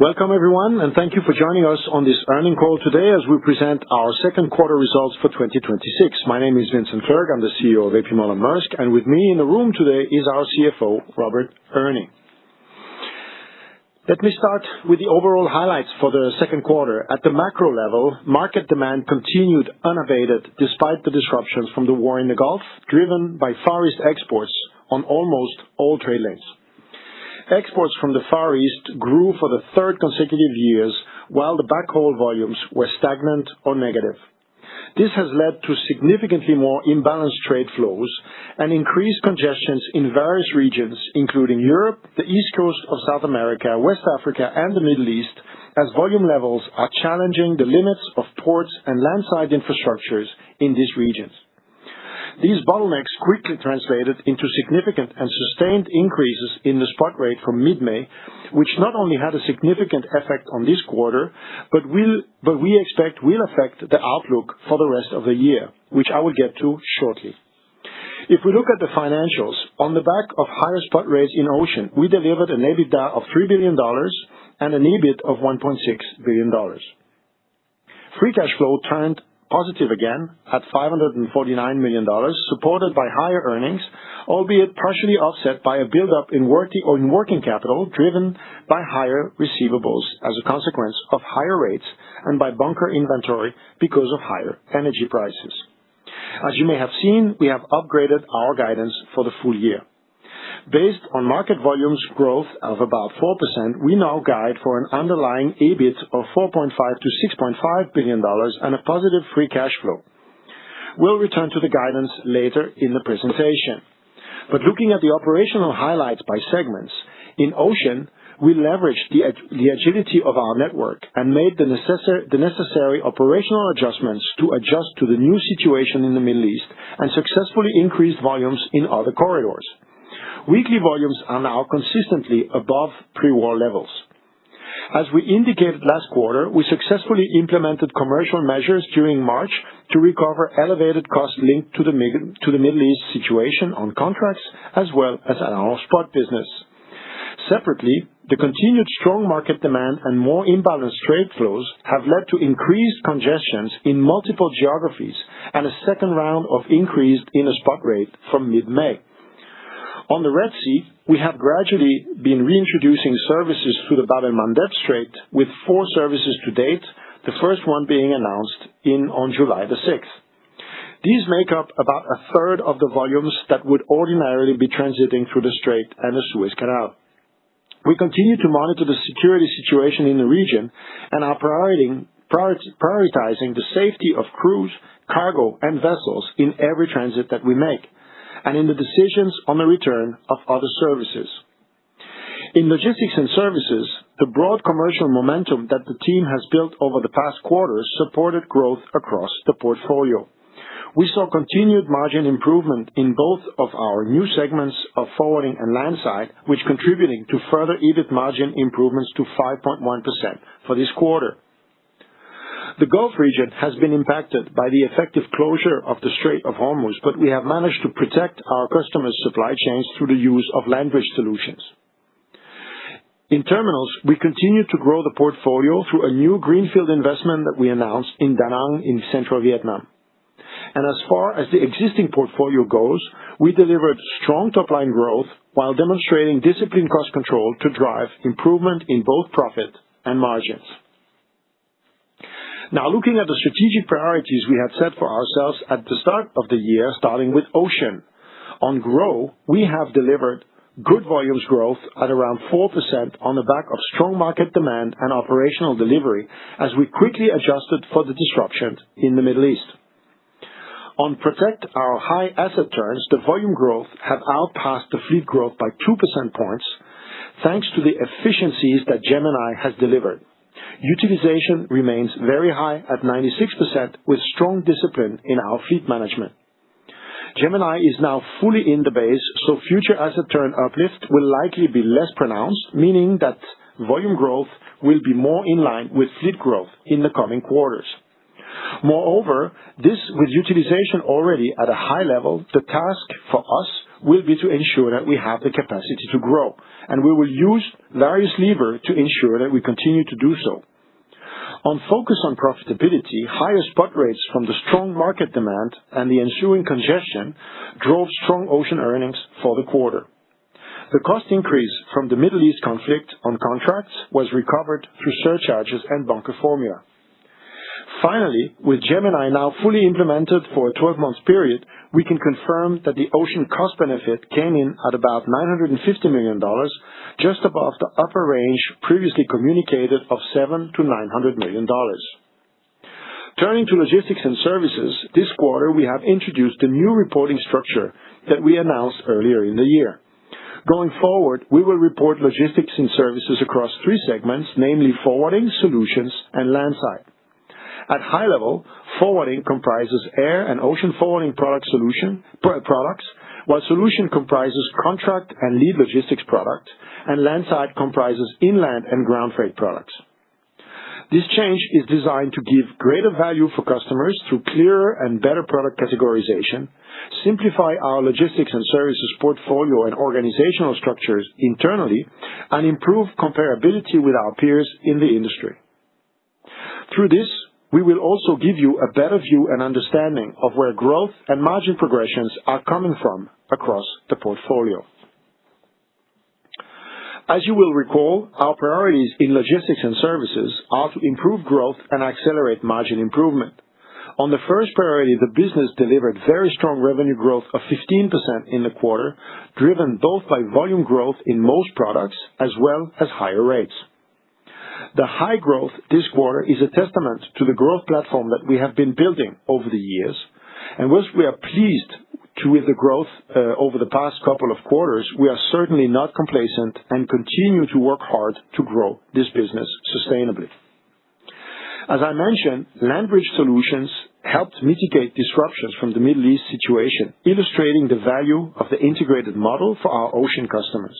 Welcome everyone, and thank you for joining us on this earnings call today as we present our second quarter results for 2026. My name is Vincent Clerc, I'm the CEO of A.P. Møller Mærsk, and with me in the room today is our CFO, Robert Erni. Let me start with the overall highlights for the second quarter. At the macro level, market demand continued unabated despite the disruptions from the war in the Gulf, driven by Far East exports on almost all trade lanes. Exports from the Far East grew for the third consecutive years, while the backhaul volumes were stagnant or negative. This has led to significantly more imbalanced trade flows and increased congestions in various regions, including Europe, the East Coast of South America, West Africa, and the Middle East, as volume levels are challenging the limits of ports and landside infrastructures in these regions. These bottlenecks quickly translated into significant and sustained increases in the spot rate from mid-May, which not only had a significant effect on this quarter, but we expect will affect the outlook for the rest of the year, which I will get to shortly. If we look at the financials, on the back of higher spot rates in ocean, we delivered an EBITDA of $3 billion and an EBIT of $1.6 billion. Free cash flow turned positive again at $549 million, supported by higher earnings, albeit partially offset by a buildup in working capital driven by higher receivables as a consequence of higher rates and by bunker inventory because of higher energy prices. As you may have seen, we have upgraded our guidance for the full year. Based on market volumes growth of about 4%, we now guide for an underlying EBIT of $4.5 to $6.5 billion and a positive free cash flow. We'll return to the guidance later in the presentation. But looking at the operational highlights by segments, in ocean, we leveraged the agility of our network and made the necessary operational adjustments to adjust to the new situation in the Middle East and successfully increased volumes in other corridors. Weekly volumes are now consistently above pre-war levels. As we indicated last quarter, we successfully implemented commercial measures during March to recover elevated costs linked to the Middle East situation on contracts as well as on our spot business. Separately, the continued strong market demand and more imbalanced trade flows have led to increased congestions in multiple geographies and a second round of increase in the spot rate from mid-May. On the Red Sea, we have gradually been reintroducing services through the Bab el-Mandeb Strait with 4 services to date, the first one being announced on July the 6th. These make up about a third of the volumes that would ordinarily be transiting through the Strait and the Suez Canal. We continue to monitor the security situation in the region and are prioritizing the safety of crews, cargo, and vessels in every transit that we make, and in the decisions on the return of other services. In logistics and services, the broad commercial momentum that the team has built over the past quarters supported growth across the portfolio. We saw continued margin improvement in both of our new segments of forwarding and landside, which contributing to further EBIT margin improvements to 5.1% for this quarter. The Gulf region has been impacted by the effective closure of the Strait of Hormuz, but we have managed to protect our customers' supply chains through the use of land bridge solutions. In terminals, we continue to grow the portfolio through a new greenfield investment that we announced in Da Nang in central Vietnam. And as far as the existing portfolio goes, we delivered strong top-line growth while demonstrating disciplined cost control to drive improvement in both profit and margins. Now, looking at the strategic priorities we had set for ourselves at the start of the year, starting with ocean. On grow, we have delivered good volumes growth at around 4% on the back of strong market demand and operational delivery as we quickly adjusted for the disruption in the Middle East. On protect our high asset turns, the volume growth have outpaced the fleet growth by 2 percentage points, thanks to the efficiencies that Gemini has delivered. Utilization remains very high at 96% with strong discipline in our fleet management. Gemini is now fully in the base, so future asset turn uplift will likely be less pronounced, meaning that volume growth will be more in line with fleet growth in the coming quarters. Moreover, this with utilization already at a high level, the task for us will be to ensure that we have the capacity to grow, and we will use various levers to ensure that we continue to do so. On focus on profitability, higher spot rates from the strong market demand and the ensuing congestion drove strong ocean earnings for the quarter. The cost increase from the Middle East conflict on contracts was recovered through surcharges and bunker formula. Finally, with Gemini now fully implemented for a 12-month period, we can confirm that the ocean cost benefit came in at about $950 million, just above the upper range previously communicated of $700 to $900 million. Turning to logistics and services, this quarter we have introduced a new reporting structure that we announced earlier in the year. Going forward, we will report logistics and services across three segments, namely forwarding, solutions, and landside. At high level, forwarding comprises air and ocean forwarding products, while solution comprises contract and lead logistics products, and landside comprises inland and ground freight products. This change is designed to give greater value for customers through clearer and better product categorization, simplify our logistics and services portfolio and organizational structures internally, and improve comparability with our peers in the industry. Through this, we will also give you a better view and understanding of where growth and margin progressions are coming from across the portfolio. As you will recall, our priorities in logistics and services are to improve growth and accelerate margin improvement. On the first priority, the business delivered very strong revenue growth of 15% in the quarter, driven both by volume growth in most products as well as higher rates. The high growth this quarter is a testament to the growth platform that we have been building over the years, and whilst we are pleased with the growth over the past couple of quarters, we are certainly not complacent and continue to work hard to grow this business sustainably. As I mentioned, Land Bridge Solutions helped mitigate disruptions from the Middle East situation, illustrating the value of the integrated model for our ocean customers.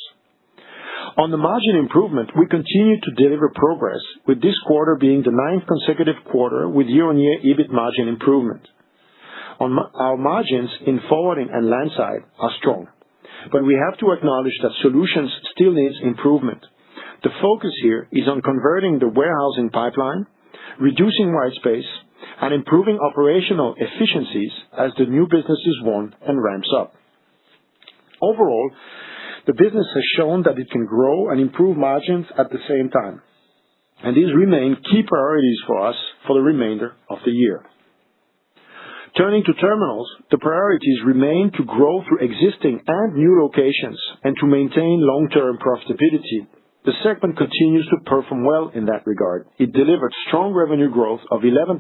On the margin improvement, we continue to deliver progress, with this quarter being the 9th consecutive quarter with year-on-year EBIT margin improvement. Our margins in forwarding and landside are strong, but we have to acknowledge that solutions still needs improvement. The focus here is on converting the warehousing pipeline, reducing white space, and improving operational efficiencies as the new business is won and ramps up. Overall, the business has shown that it can grow and improve margins at the same time, and these remain key priorities for us for the remainder of the year. Turning to terminals, the priorities remain to grow through existing and new locations and to maintain long-term profitability. The segment continues to perform well in that regard. It delivered strong revenue growth of 11%,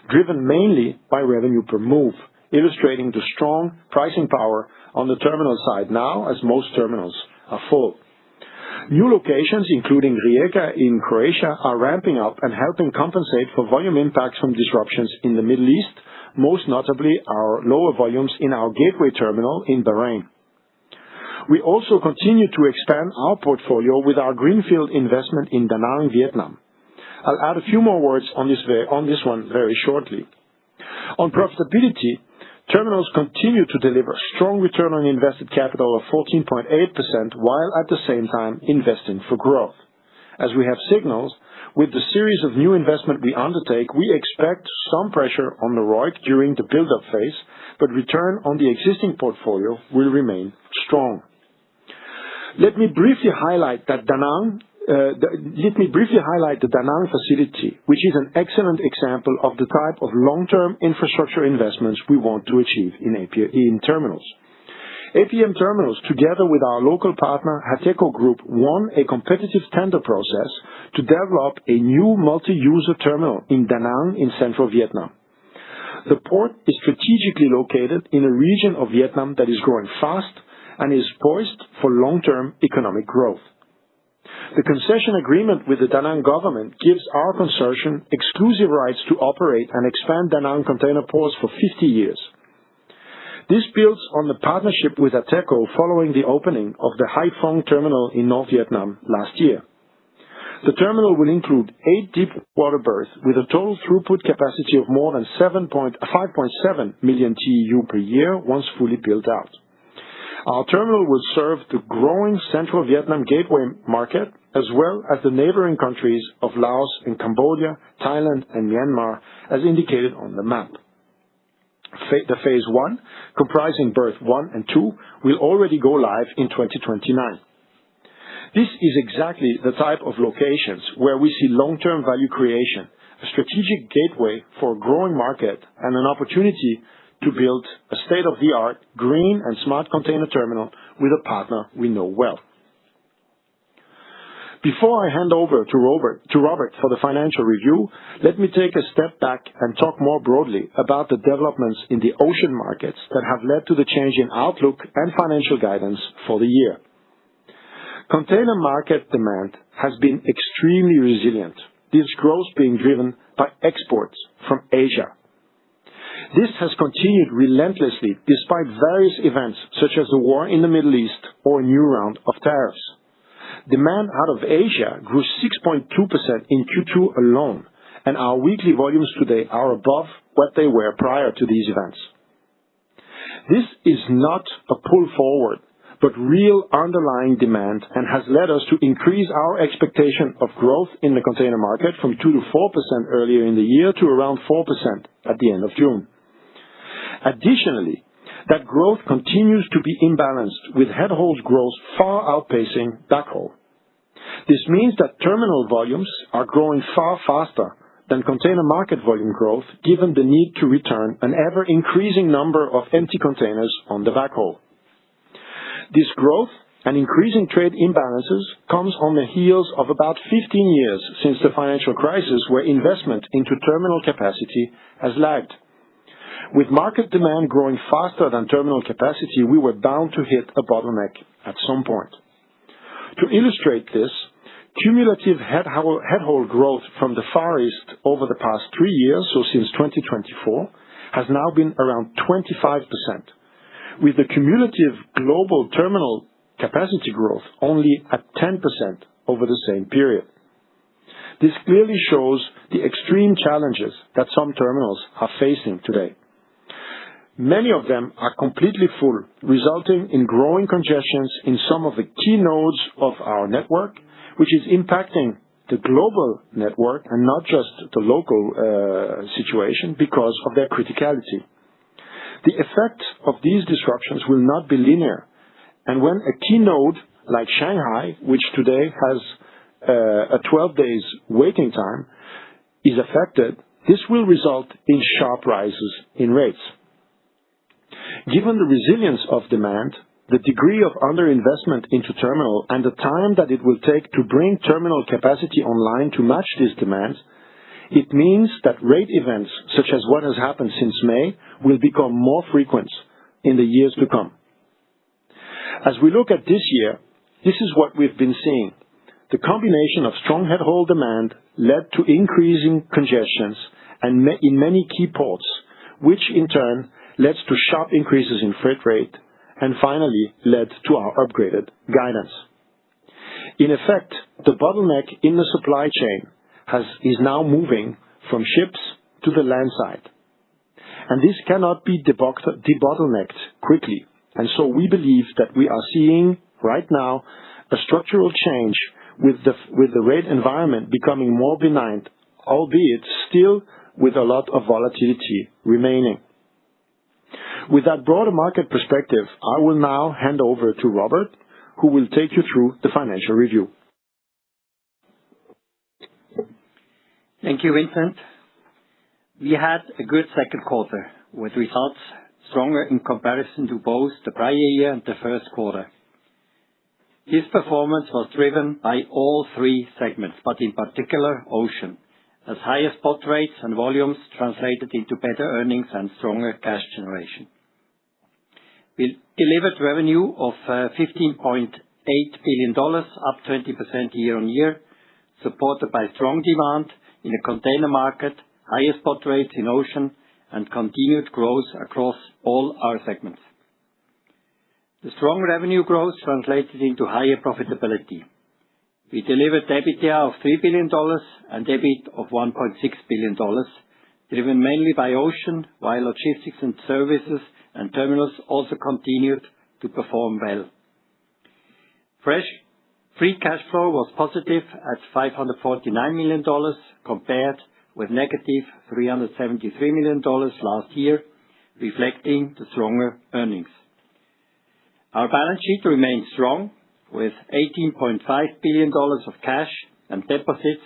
driven mainly by revenue per move, illustrating the strong pricing power on the terminal side now, as most terminals are full. New locations, including Rijeka in Croatia, are ramping up and helping compensate for volume impacts from disruptions in the Middle East, most notably our lower volumes in our gateway terminal in Bahrain. We also continue to expand our portfolio with our greenfield investment in Da Nang, Vietnam. I'll add a few more words on this one very shortly. On profitability, terminals continue to deliver strong return on invested capital of 14.8%, while at the same time investing for growth. As we have signaled, with the series of new investment we undertake, we expect some pressure on the ROIC during the build-up phase, but return on the existing portfolio will remain strong. Let me briefly highlight the Da Nang facility, which is an excellent example of the type of long-term infrastructure investments we want to achieve in terminals. APM Terminals, together with our local partner Hateco Group, won a competitive tender process to develop a new multi-user terminal in Da Nang in central Vietnam. The port is strategically located in a region of Vietnam that is growing fast and is poised for long-term economic growth. The concession agreement with the Da Nang government gives our consortium exclusive rights to operate and expand Da Nang container ports for 50 years. This builds on the partnership with Hateco following the opening of the Hai Phong terminal in North Vietnam last year. The terminal will include 8 deep water berths with a total throughput capacity of more than 5.7 million TEU per year once fully built out. Our terminal will serve the growing Central Vietnam gateway market, as well as the neighboring countries of Laos and Cambodia, Thailand, and Myanmar, as indicated on the map. The Phase 1, comprising berth 1 and 2, will already go live in 2029. This is exactly the type of locations where we see long-term value creation, a strategic gateway for a growing market, and an opportunity to build a state-of-the-art green and smart container terminal with a partner we know well. Before I hand over to Robert for the financial review, let me take a step back and talk more broadly about the developments in the ocean markets that have led to the change in outlook and financial guidance for the year. Container market demand has been extremely resilient, this growth being driven by exports from Asia. This has continued relentlessly despite various events such as the war in the Middle East or a new round of tariffs. Demand out of Asia grew 6.2% in Q2 alone, and our weekly volumes today are above what they were prior to these events. This is not a pull forward, but real underlying demand, and has led us to increase our expectation of growth in the container market from 2 to 4% earlier in the year to around 4% at the end of June. Additionally, that growth continues to be imbalanced, with headhauls growth far outpacing backhaul. This means that terminal volumes are growing far faster than container market volume growth, given the need to return an ever-increasing number of empty containers on the backhaul. This growth and increasing trade imbalances comes on the heels of about 15 years since the financial crisis, where investment into terminal capacity has lagged. With market demand growing faster than terminal capacity, we were bound to hit a bottleneck at some point. To illustrate this, cumulative headhaul growth from the Far East over the past 3 years, so since 2024, has now been around 25%, with the cumulative global terminal capacity growth only at 10% over the same period. This clearly shows the extreme challenges that some terminals are facing today. Many of them are completely full, resulting in growing congestions in some of the key nodes of our network, which is impacting the global network and not just the local situation because of their criticality. The effect of these disruptions will not be linear, and when a key node like Shanghai, which today has a 12 days waiting time, is affected, this will result in sharp rises in rates. Given the resilience of demand, the degree of underinvestment into terminal, and the time that it will take to bring terminal capacity online to match this demand, it means that rate events, such as what has happened since May, will become more frequent in the years to come. As we look at this year, this is what we've been seeing. The combination of strong headhaul demand led to increasing congestions and in many key ports, which in turn led to sharp increases in freight rate, and finally led to our upgraded guidance. In effect, the bottleneck in the supply chain is now moving from ships to the land side. And this cannot be debottlenecked quickly. And so we believe that we are seeing right now a structural change with the rate environment becoming more benign, albeit still with a lot of volatility remaining. With that broader market perspective, I will now hand over to Robert, who will take you through the financial review. Thank you, Vincent. We had a good second quarter, with results stronger in comparison to both the prior year and the first quarter. This performance was driven by all three segments, but in particular Ocean, as higher spot rates and volumes translated into better earnings and stronger cash generation. We delivered revenue of $15.8 billion, up 20% year-on-year, supported by strong demand in the container market, higher spot rates in Ocean, and continued growth across all our segments. The strong revenue growth translated into higher profitability. We delivered EBITDA of $3 billion and EBIT of $1.6 billion, driven mainly by Ocean, while Logistics and Services and Terminals also continued to perform well. Free cash flow was positive at $549 million compared with negative $373 million last year, reflecting the stronger earnings. Our balance sheet remains strong with $18.5 billion of cash and deposits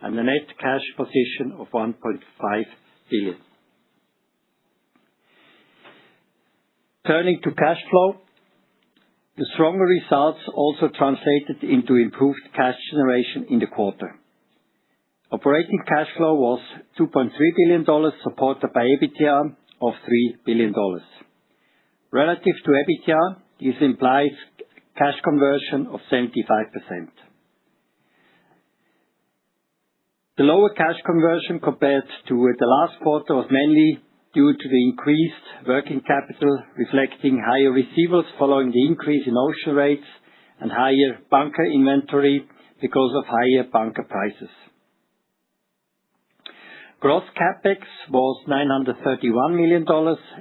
and a net cash position of $1.5 billion. Turning to cash flow, the stronger results also translated into improved cash generation in the quarter. Operating cash flow was $2.3 billion, supported by EBITDA of $3 billion. Relative to EBITDA, this implies cash conversion of 75%. The lower cash conversion compared to the last quarter was mainly due to the increased working capital, reflecting higher receivables following the increase in ocean rates and higher bunker inventory because of higher bunker prices. Gross CapEx was $931 million,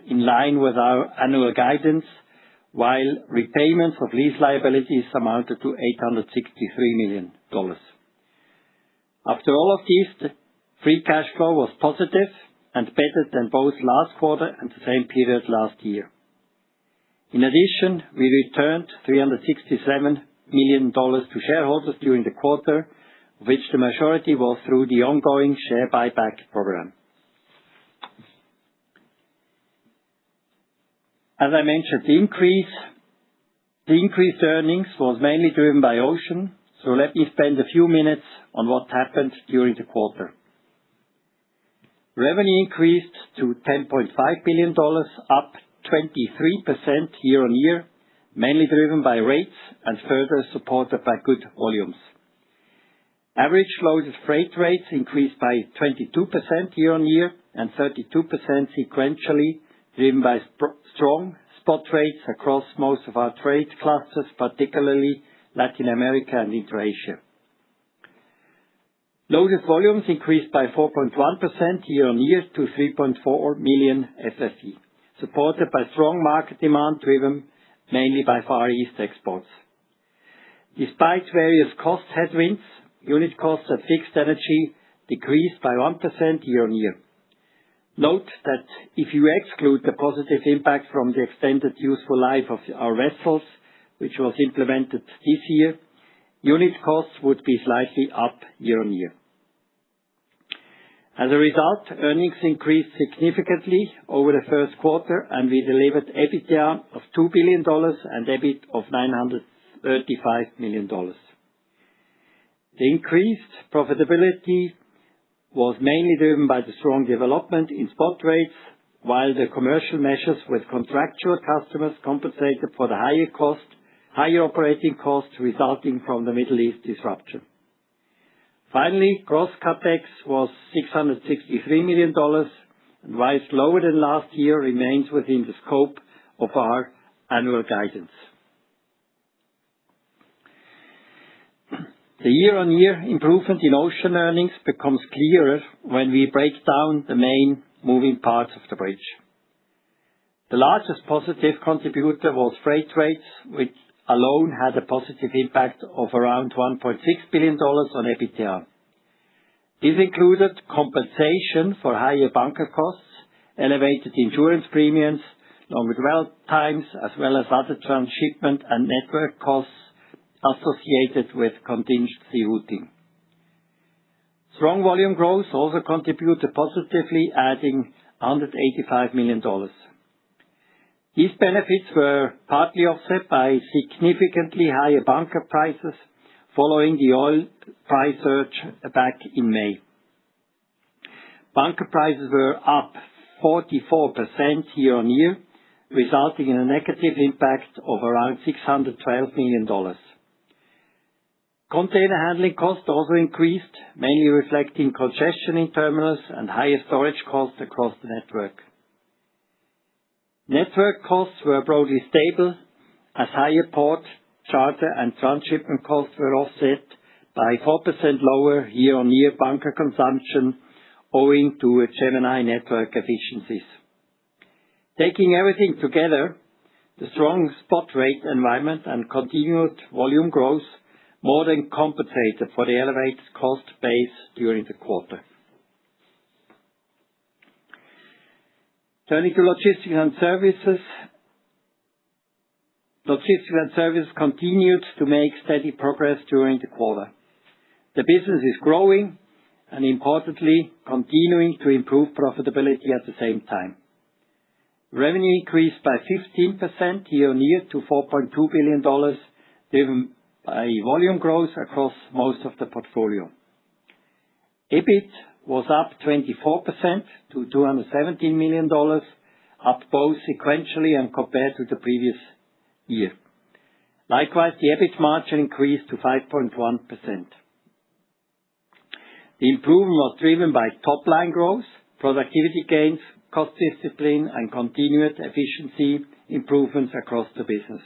in line with our annual guidance, while repayments of lease liabilities amounted to $863 million. After all of this, the free cash flow was positive and better than both last quarter and the same period last year. In addition, we returned $367 million to shareholders during the quarter, of which the majority was through the ongoing share buyback program. As I mentioned, the increased earnings was mainly driven by Ocean, so let me spend a few minutes on what happened during the quarter. Revenue increased to $10.5 billion, up 23% year-on-year, mainly driven by rates and further supported by good volumes. Average loaded freight rates increased by 22% year-on-year and 32% sequentially, driven by strong spot rates across most of our trade clusters, particularly Latin America and Inter-Asia. Loaded volumes increased by 4.1% year-on-year to 3.4 million FFE, supported by strong market demand driven mainly by Far East exports. Despite various cost headwinds, unit costs at fixed energy decreased by 1% year-on-year. Note that if you exclude the positive impact from the extended useful life of our vessels, which was implemented this year, unit costs would be slightly up year-on-year. As a result, earnings increased significantly over the first quarter, and we delivered EBITDA of $2 billion and EBIT of $935 million. The increased profitability was mainly driven by the strong development in spot rates, while the commercial measures with contractual customers compensated for the higher operating costs resulting from the Middle East disruption. Finally, gross CapEx was $663 million, and whilst lower than last year, remains within the scope of our annual guidance. The year-on-year improvement in Ocean earnings becomes clearer when we break down the main moving parts of the bridge. The largest positive contributor was freight rates, which alone had a positive impact of around $1.6 billion on EBITDA. This included compensation for higher bunker costs, elevated insurance premiums, longer dwell times, as well as other transshipment and network costs associated with contingency routing. Strong volume growth also contributed positively, adding $185 million. These benefits were partly offset by significantly higher bunker prices following the oil price surge back in May. Bunker prices were up 44% year-on-year, resulting in a negative impact of around $612 million. Container handling costs also increased, mainly reflecting congestion in terminals and higher storage costs across the network. Network costs were broadly stable, as higher port, charter, and transshipment costs were offset by 4% lower year-on-year bunker consumption owing to Gemini network efficiencies. Taking everything together, The strong spot rate environment and continued volume growth more than compensated for the elevated cost base during the quarter. Turning to Logistics and Services. Logistics and Services continued to make steady progress during the quarter. The business is growing and importantly, continuing to improve profitability at the same time. Revenue increased by 15% year-on-year to $4.2 billion, driven by volume growth across most of the portfolio. EBIT was up 24% to $217 million, up both sequentially and compared to the previous year. Likewise, the EBIT margin increased to 5.1%. The improvement was driven by top-line growth, productivity gains, cost discipline, and continued efficiency improvements across the business.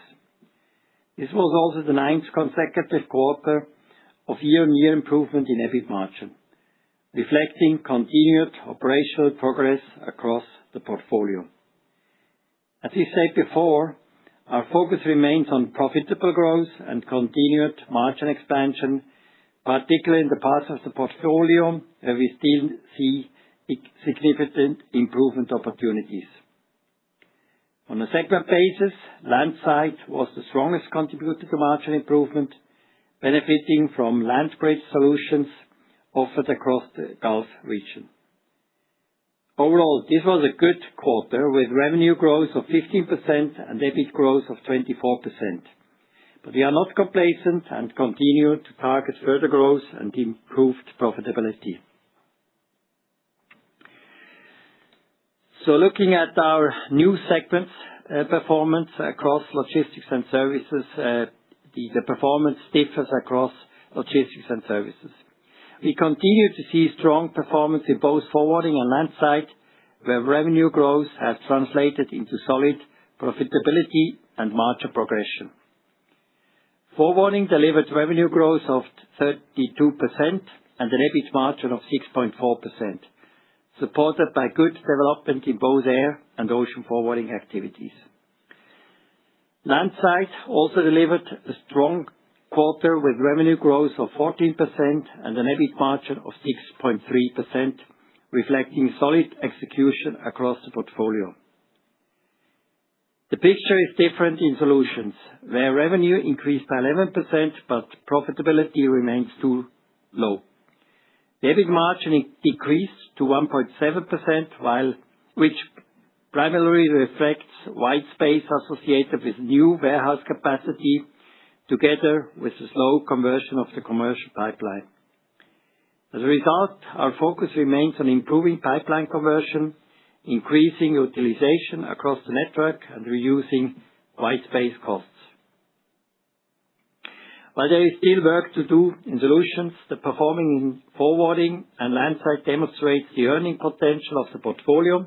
This was also the 9th consecutive quarter of year-on-year improvement in EBIT margin, reflecting continued operational progress across the portfolio. As we said before, our focus remains on profitable growth and continued margin expansion, particularly in the parts of the portfolio where we still see significant improvement opportunities. On a segment basis, Landside was the strongest contributor to margin improvement, benefiting from land bridge solutions offered across the Gulf region. Overall, this was a good quarter with revenue growth of 15% and EBIT growth of 24%. But we are not complacent and continue to target further growth and improved profitability. So looking at our new segments performance across Logistics and Services, the performance differs across Logistics and Services. We continue to see strong performance in both forwarding and landside, where revenue growth has translated into solid profitability and margin progression. Forwarding delivered revenue growth of 32% and an EBIT margin of 6.4%, supported by good development in both air and ocean forwarding activities. Landside also delivered a strong quarter with revenue growth of 14% and an EBIT margin of 6.3%, reflecting solid execution across the portfolio. The picture is different in Solutions, where revenue increased by 11%, but profitability remains too low. The EBIT margin decreased to 1.7%, which primarily reflects white space associated with new warehouse capacity, together with the slow conversion of the commercial pipeline. As a result, our focus remains on improving pipeline conversion, increasing utilization across the network, and reducing white space costs. While there is still work to do in Solutions, the performing in forwarding and landside demonstrates the earning potential of the portfolio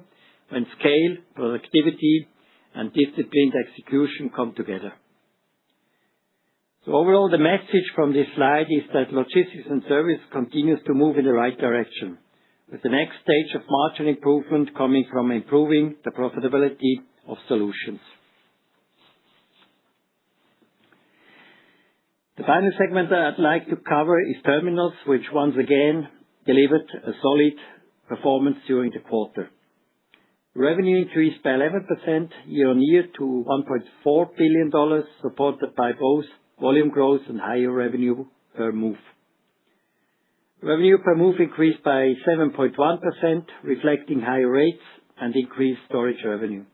when scale, productivity, and disciplined execution come together. So overall, the message from this slide is that Logistics and Services continues to move in the right direction, with the next stage of margin improvement coming from improving the profitability of Solutions. The final segment that I'd like to cover is Terminals, which once again delivered a solid performance during the quarter. Revenue increased by 11% year-on-year to $1.4 billion, supported by both volume growth and higher revenue per move. Revenue per move increased by 7.1%, reflecting higher rates and increased storage revenue.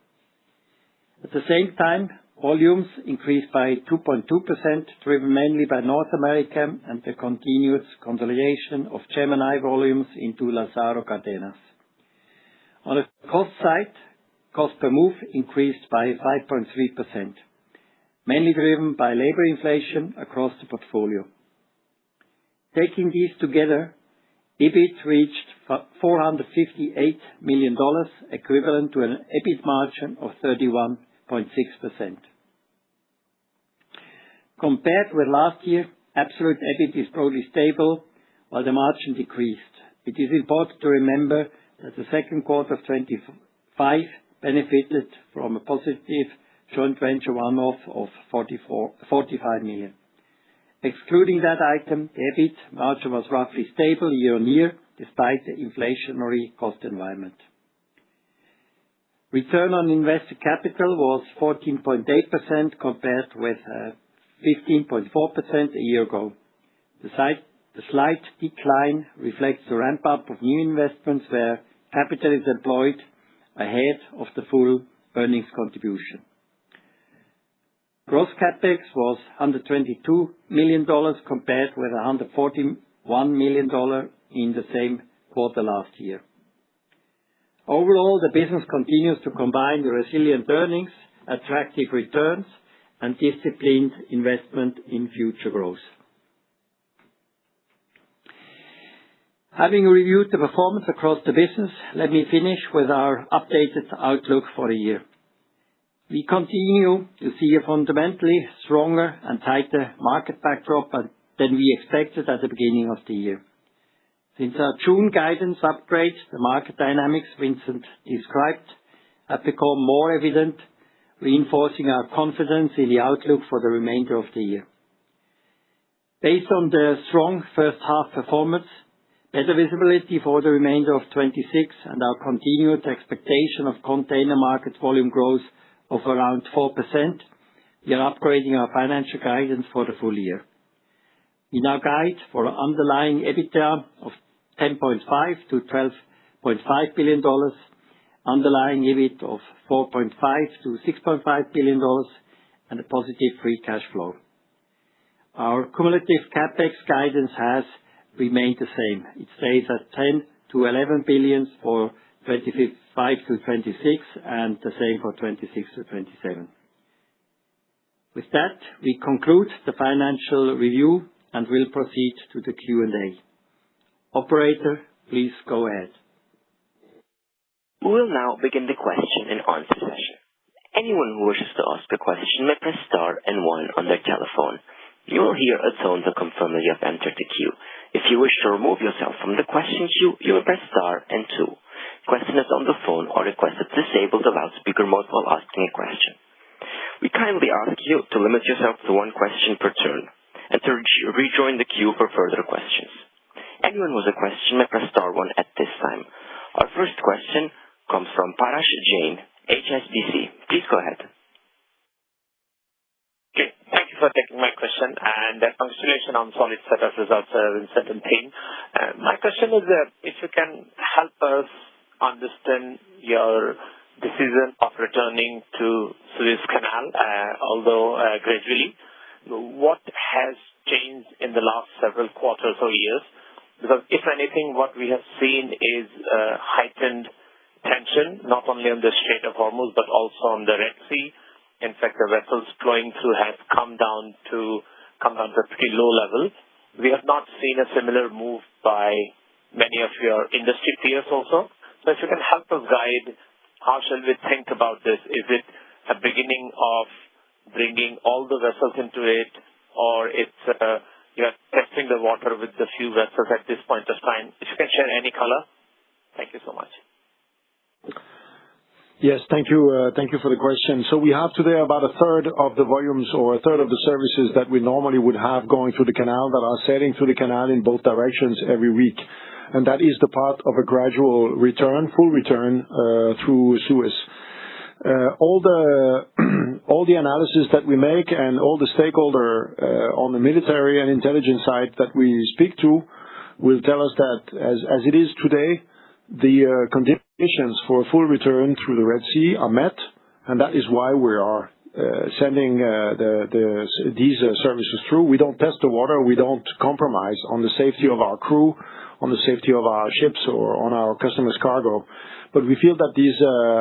At the same time, volumes increased by 2.2%, driven mainly by North America and the continued consolidation of Gemini volumes into Lázaro Cárdenas. On the cost side, cost per move increased by 5.3%, mainly driven by labor inflation across the portfolio. Taking these together, EBIT reached $458 million, equivalent to an EBIT margin of 31.6%. Compared with last year, absolute EBIT is broadly stable, while the margin decreased. It is important to remember that the second quarter of 2025 benefited from a positive joint venture one-off of 45 million. Excluding that item, the EBIT margin was roughly stable year-on-year, despite the inflationary cost environment. Return on invested capital was 14.8% compared with 15.4% a year ago. The slight decline reflects the ramp-up of new investments where capital is employed ahead of the full earnings contribution. Gross CapEx was $122 million compared with $141 million in the same quarter last year. Overall, the business continues to combine the resilient earnings, attractive returns, and disciplined investment in future growth. Having reviewed the performance across the business, let me finish with our updated outlook for the year. We continue to see a fundamentally stronger and tighter market backdrop than we expected at the beginning of the year. Since our June guidance upgrade, the market dynamics Vincent described have become more evident, reinforcing our confidence in the outlook for the remainder of the year. Based on the strong first half performance, better visibility for the remainder of 2026, and our continued expectation of container market volume growth of around 4%, we are upgrading our financial guidance for the full year. We now guide for underlying EBITDA of $10.5 to $12.5 billion, underlying EBIT of $4.5 to $6.5 billion, and a positive free cash flow. Our cumulative CapEx guidance has remained the same. It stays at $10 to $11 billion for 2025 to 2026, and the same for 2026 to 2027. With that, we conclude the financial review and will proceed to the Q&A. Operator, please go ahead. We will now begin the question and answer session. Anyone who wishes to ask a question may press star and one on their telephone. You will hear a tone to confirm that you have entered the queue. If you wish to remove yourself from the question queue, you will press star and two. Questioners on the phone are requested to disable the loudspeaker mode while asking a question. We kindly ask you to limit yourself to one question per turn and to rejoin the queue for further questions. Anyone who has a question may press star one at this time. Our first question comes from Parash Jain, HSBC. Please go ahead. Okay, thank you for taking my question, and congratulations on solid set of results, Vincent and team. My question is if you can help us understand your decision of returning to Suez Canal, although gradually. What has changed in the last several quarters or years? Because if anything, what we have seen is heightened tension, not only on the Strait of Hormuz, but also on the Red Sea. In fact, the vessels flowing through have come down to a pretty low level. We have not seen a similar move by many of your industry peers also. So if you can help us guide, how shall we think about this? Is it a beginning of bringing all the vessels into it, or it's you're testing the water with the few vessels at this point of time? If you can share any color. Thank you so much. Yes, thank you. Thank you for the question. So we have today about a third of the volumes or a third of the services that we normally would have going through the canal that are sailing through the canal in both directions every week. And that is the part of a gradual return, full return through Suez. All the analysis that we make and all the stakeholder on the military and intelligence side that we speak to will tell us that as it is today, the conditions for a full return through the Red Sea are met, and that is why we are sending these services through. We don't test the water. We don't compromise on the safety of our crew, on the safety of our ships, or on our customers' cargo. But we feel that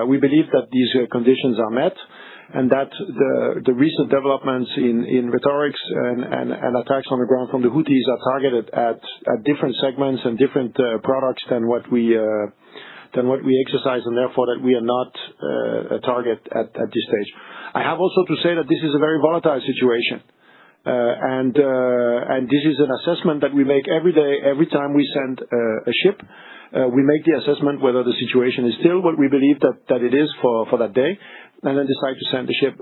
we believe that these conditions are met, and that the recent developments in rhetorics and attacks on the ground from the Houthis are targeted at different segments and different products than what we exercise, and therefore that we are not a target at this stage. I have also to say that this is a very volatile situation. And this is an assessment that we make every day, every time we send a ship. We make the assessment whether the situation is still what we believe that it is for that day. and then decide to send the ship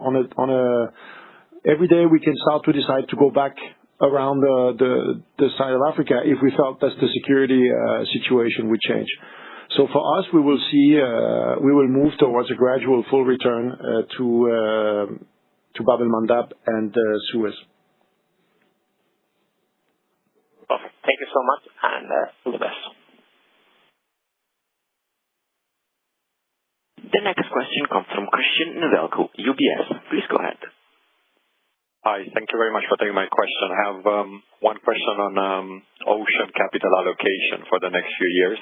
every day we can start to decide to go back around the side of Africa if we felt that the security situation would change. So for us, we will move towards a gradual full return to Bab el-Mandab and Suez. Perfect. Thank you so much, and all the best. The next question comes from Christian Novelko, UBS. Please go ahead. Hi. Thank you very much for taking my question. I have one question on ocean capital allocation for the next few years.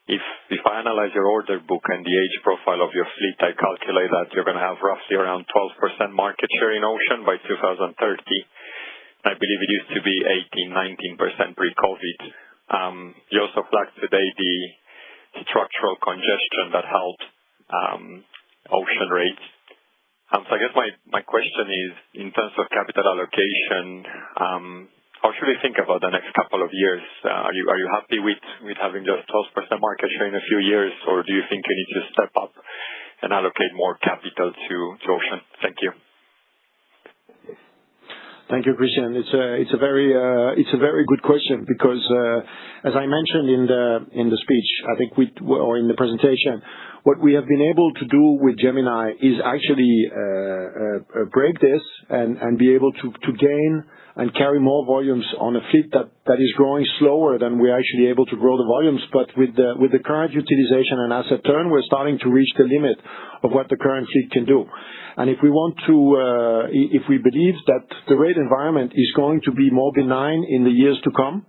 If I analyze your order book and the age profile of your fleet, I calculate that you're going to have roughly around 12% market share in ocean by 2030. I believe it used to be 18-19% pre-COVID. You also flagged today the structural congestion that helped ocean rates. So I guess my question is, in terms of capital allocation, how should we think about the next couple of years? Are you happy with having just 12% market share in a few years, or do you think you need to step up and allocate more capital to ocean? Thank you. Thank you, Christian. It's a very good question because, as I mentioned in the speech, I think or in the presentation, what we have been able to do with Gemini is actually break this and be able to gain and carry more volumes on a fleet that is growing slower than we're actually able to grow the volumes. But with the current utilization and asset turn, we're starting to reach the limit of what the current fleet can do. And if we believe that the rate environment is going to be more benign in the years to come,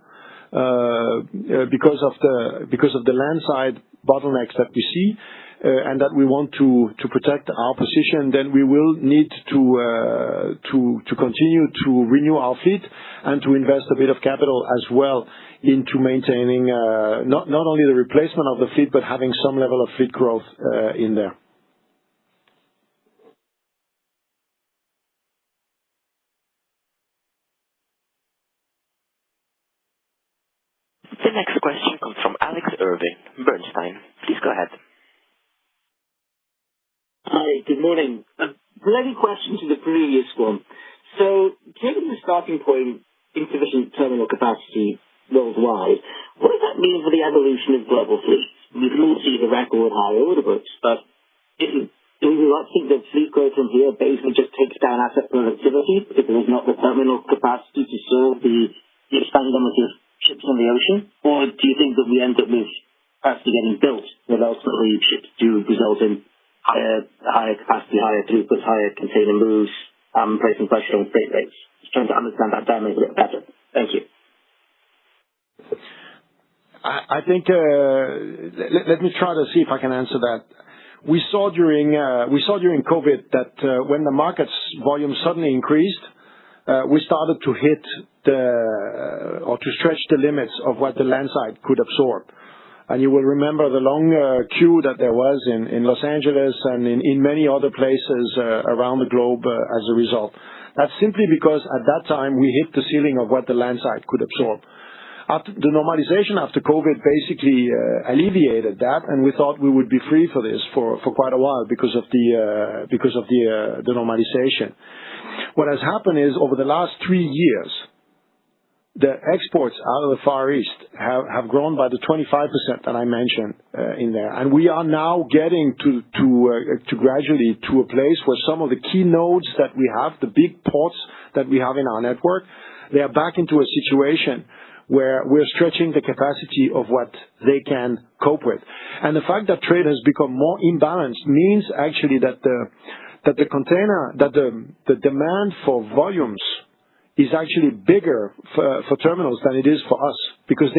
because of the landside bottlenecks that we see, and that we want to protect our position, then we will need to continue to renew our fleet and to invest a bit of capital as well into maintaining not only the replacement of the fleet, but having some level of fleet growth in there. The next question comes from Alex Irving, Bernstein. Please go ahead. Hi, good morning. A related question to the previous one. So, taking the starting point, insufficient terminal capacity worldwide, what does that mean for the evolution of global fleets? We can all see the record high order books, but do we not think that fleet growth from here basically just takes down asset productivity if there is not the terminal capacity to serve the expanded number of ships on the ocean? Or do you think that we end up with capacity getting built, that ultimately ships do result in higher capacity, higher throughput, higher container moves, placing pressure on freight rates? Just trying to understand that dynamic a bit better. Thank you. I think let me try to see if I can answer that. We saw during COVID that when the market's volume suddenly increased, we started to hit or to stretch the limits of what the landside could absorb. And you will remember the long queue that there was in Los Angeles and in many other places around the globe as a result. That's simply because at that time we hit the ceiling of what the landside could absorb. The normalization after COVID basically alleviated that, and we thought we would be free for this for quite a while because of the normalization. What has happened is over the last 3 years, the exports out of the Far East have grown by the 25% that I mentioned in there. And we are now getting to gradually to a place where some of the key nodes that we have, the big ports that we have in our network, they are back into a situation where we're stretching the capacity of what they can cope with. And the fact that trade has become more imbalanced means actually that the demand for volumes is actually bigger for terminals than it is for us, because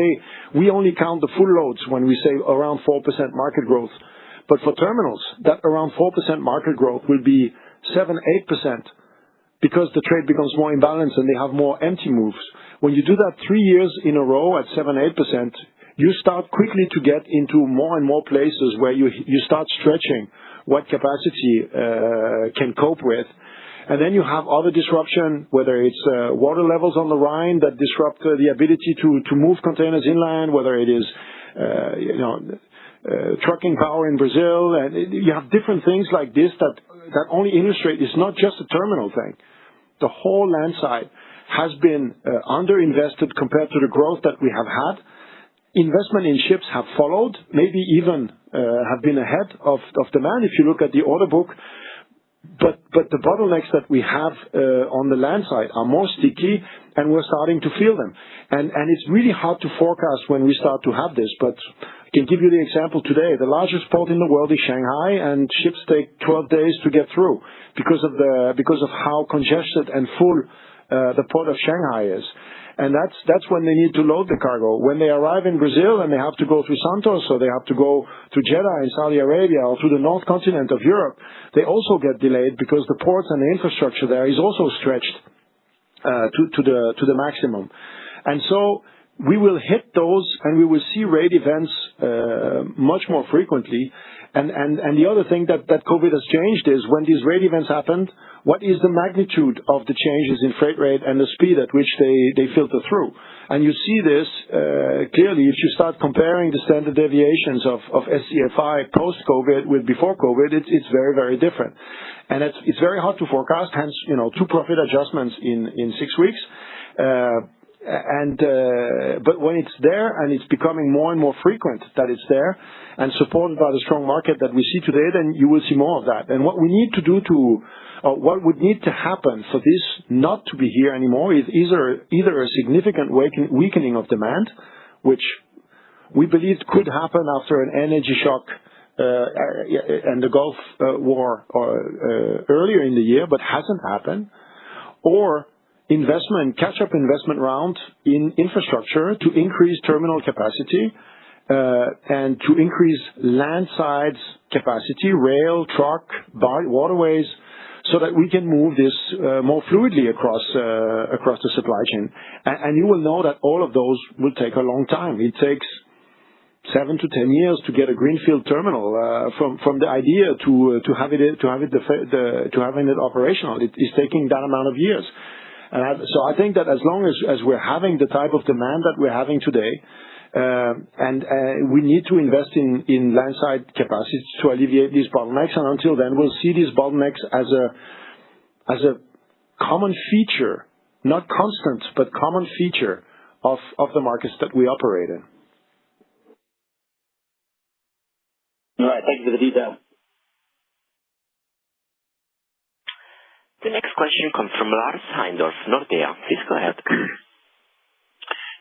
we only count the full loads when we say around 4% market growth. But for terminals, that around 4% market growth will be 7-8% because the trade becomes more imbalanced and they have more empty moves. When you do that 3 years in a row at 7-8%, you start quickly to get into more and more places where you start stretching what capacity can cope with. And then you have other disruption, whether it's water levels on the Rhine that disrupt the ability to move containers inland, whether it is trucking power in Brazil, and you have different things like this that only illustrate it's not just a terminal thing. The whole land side has been underinvested compared to the growth that we have had. Investment in ships have followed, maybe even have been ahead of demand if you look at the order book. But the bottlenecks that we have on the land side are more sticky, and we're starting to feel them. And it's really hard to forecast when we start to have this. But I can give you the example today. The largest port in the world is Shanghai, and ships take 12 days to get through because of how congested and full the port of Shanghai is. And that's when they need to load the cargo. When they arrive in Brazil and they have to go through Santos, or they have to go to Jeddah in Saudi Arabia, or through the north continent of Europe, they also get delayed because the ports and the infrastructure there is also stretched to the maximum. And so we will hit those, and we will see rate events much more frequently. And the other thing that COVID has changed is when these rate events happened, what is the magnitude of the changes in freight rate and the speed at which they filter through? And you see this clearly if you start comparing the standard deviations of SCFI post-COVID with before COVID. It's very, very different, and it's very hard to forecast. Hence, 2 profit adjustments in 6 weeks. But when it's there and it's becoming more and more frequent that it's there and supported by the strong market that we see today, then you will see more of that. And what we need to do what would need to happen for this not to be here anymore is either a significant weakening of demand, which we believe could happen after an energy shock and the Gulf War earlier in the year, but hasn't happened, or catch-up investment round in infrastructure to increase terminal capacity and to increase landside capacity, rail, truck, waterways, so that we can move this more fluidly across the supply chain. And you will know that all of those will take a long time. It takes 7 to 10 years to get a greenfield terminal from the idea to having it operational. It is taking that amount of years. So I think that as long as we're having the type of demand that we're having today, and we need to invest in landside capacity to alleviate these bottlenecks, and until then we'll see these bottlenecks as a common feature, not constant, but common feature of the markets that we operate in. All right, thank you for the detail. The next question comes from Lars Heindorf, Nordea. Please go ahead.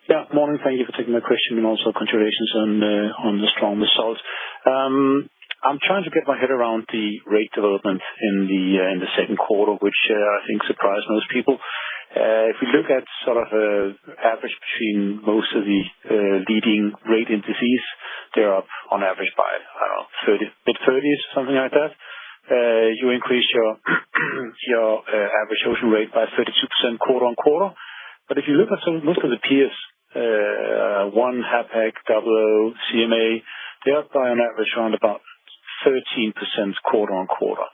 Yeah, morning. Thank you for taking my question, and also congratulations on the strong results. I'm trying to get my head around the rate development in the second quarter, which I think surprised most people. If we look at sort of average between most of the leading rate indices, they're up on average by, I don't know, mid-30s, something like that. You increase your average ocean rate by 32% quarter-on-quarter. But if you look at most of the peers, One, Hapag, Double, CMA, they're up by an average around about 13% quarter-on-quarter.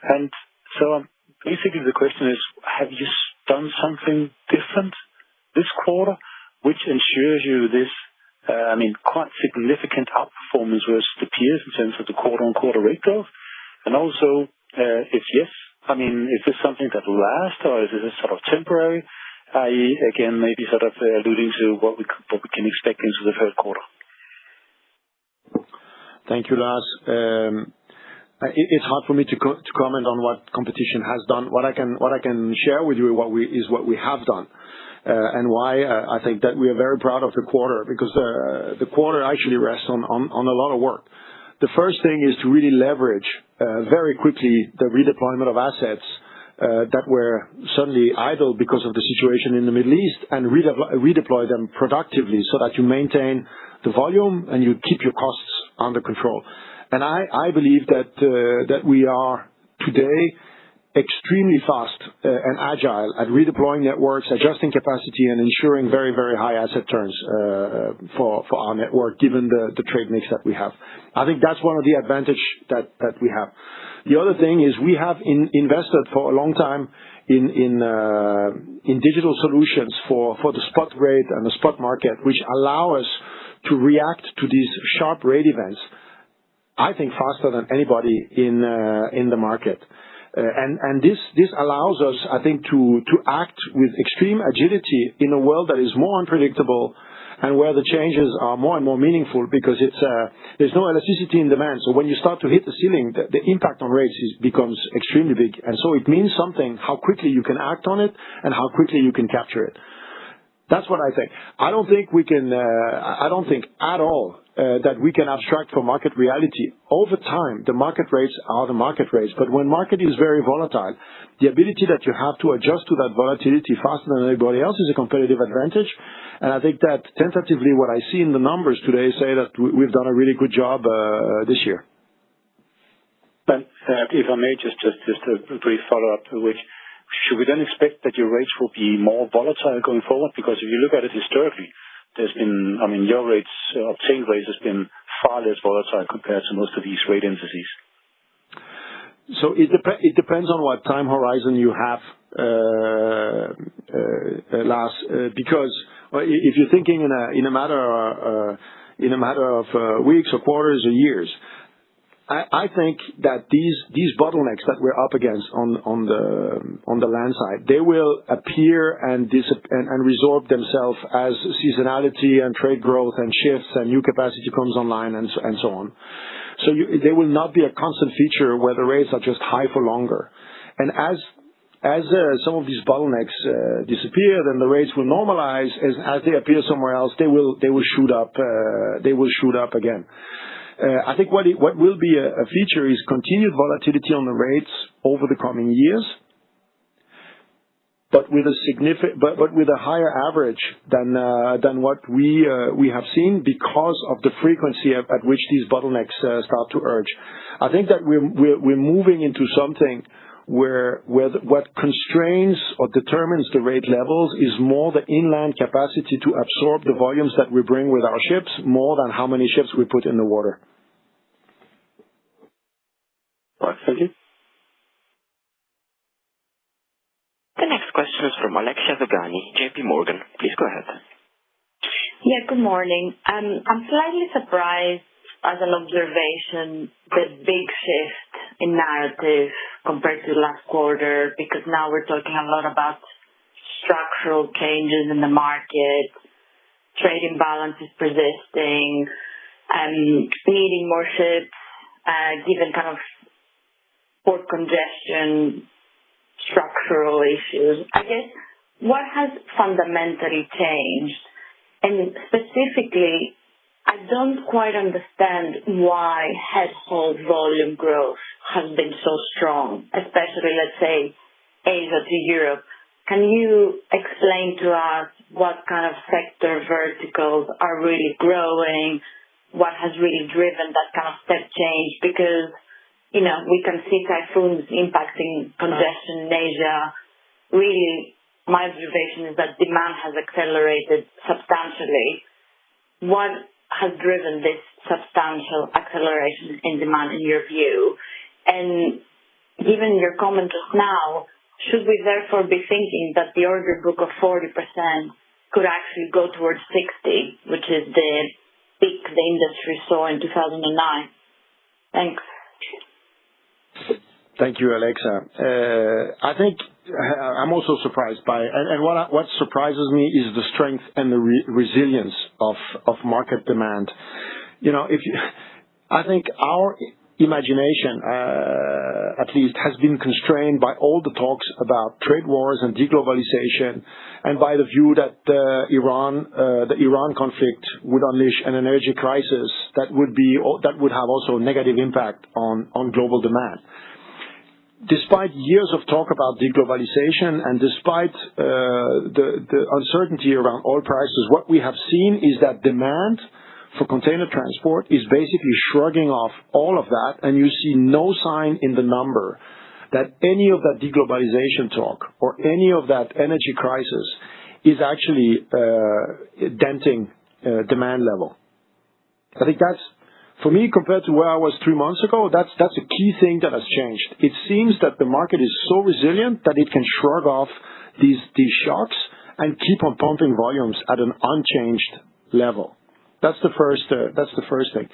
And so basically the question is, have you done something different this quarter which ensures you this quite significant outperformance versus the peers in terms of the quarter-on-quarter rate growth? And also, if yes, is this something that will last, or is this sort of temporary? I.e., again, maybe sort of alluding to what we can expect into the third quarter. Thank you, Lars. It's hard for me to comment on what competition has done. What I can share with you is what we have done. And why I think that we are very proud of the quarter, because the quarter actually rests on a lot of work. The first thing is to really leverage very quickly the redeployment of assets that were suddenly idle because of the situation in the Middle East, and redeploy them productively so that you maintain the volume and you keep your costs under control. And I believe that we are today extremely fast and agile at redeploying networks, adjusting capacity, and ensuring very, very high asset turns for our network, given the trade mix that we have. I think that's one of the advantage that we have. The other thing is we have invested for a long time in digital solutions for the spot rate and the spot market, which allow us to react to these sharp rate events, I think, faster than anybody in the market. And this allows us, I think, to act with extreme agility in a world that is more unpredictable and where the changes are more and more meaningful because there's no elasticity in demand. So when you start to hit the ceiling, the impact on rates becomes extremely big. And so it means something how quickly you can act on it and how quickly you can capture it. That's what I think. I don't think at all that we can abstract from market reality. Over time, the market rates are the market rates. But when market is very volatile, the ability that you have to adjust to that volatility faster than anybody else is a competitive advantage. And I think that tentatively what I see in the numbers today say that we've done a really good job this year. But if I may, just a brief follow-up, which should we then expect that your rates will be more volatile going forward? Because if you look at it historically, there's been, your rates, obtained rates has been far less volatile compared to most of these rate indices. So it depends on what time horizon you have, Lars, because if you're thinking in a matter of weeks or quarters or years, I think that these bottlenecks that we're up against on the land side, they will appear and resorb themselves as seasonality and trade growth and shifts and new capacity comes online and so on. So they will not be a constant feature where the rates are just high for longer. And as some of these bottlenecks disappear, then the rates will normalize. As they appear somewhere else, they will shoot up. They will shoot up again. I think what will be a feature is continued volatility on the rates over the coming years, but with a higher average than what we have seen because of the frequency at which these bottlenecks start to urge. I think that we're moving into something where what constrains or determines the rate levels is more the inland capacity to absorb the volumes that we bring with our ships, more than how many ships we put in the water. All right, thank you. The next question is from Alexia Dogani, JP Morgan. Please go ahead. Yeah, good morning. I'm slightly surprised as an observation the big shift in narrative compared to last quarter, because now we're talking a lot about structural changes in the market, trade imbalances persisting, needing more ships, given kind of port congestion, structural issues. I guess, what has fundamentally changed? And specifically, I don't quite understand why head haul volume growth has been so strong, especially, let's say, Asia to Europe. Can you explain to us what kind of sector verticals are really growing? What has really driven that kind of step change? Because, we can see typhoons impacting congestion in Asia. Really, my observation is that demand has accelerated substantially. What has driven this substantial acceleration in demand in your view? And given your comment just now, should we therefore be thinking that the order book of 40% could actually go towards 60, which is the peak the industry saw in 2009? Thanks. Thank you, Alexa. I think I'm also surprised by, and what surprises me is the strength and the resilience of market demand. I think our imagination, at least, has been constrained by all the talks about trade wars and deglobalization, and by the view that the Iran conflict would unleash an energy crisis that would have also a negative impact on global demand. Despite years of talk about deglobalization and despite the uncertainty around oil prices, what we have seen is that demand for container transport is basically shrugging off all of that, and you see no sign in the number that any of that deglobalization talk or any of that energy crisis is actually denting demand level. I think that's, for me, compared to where I was 3 months ago, that's a key thing that has changed. It seems that the market is so resilient that it can shrug off these shocks and keep on pumping volumes at an unchanged level. That's the first thing.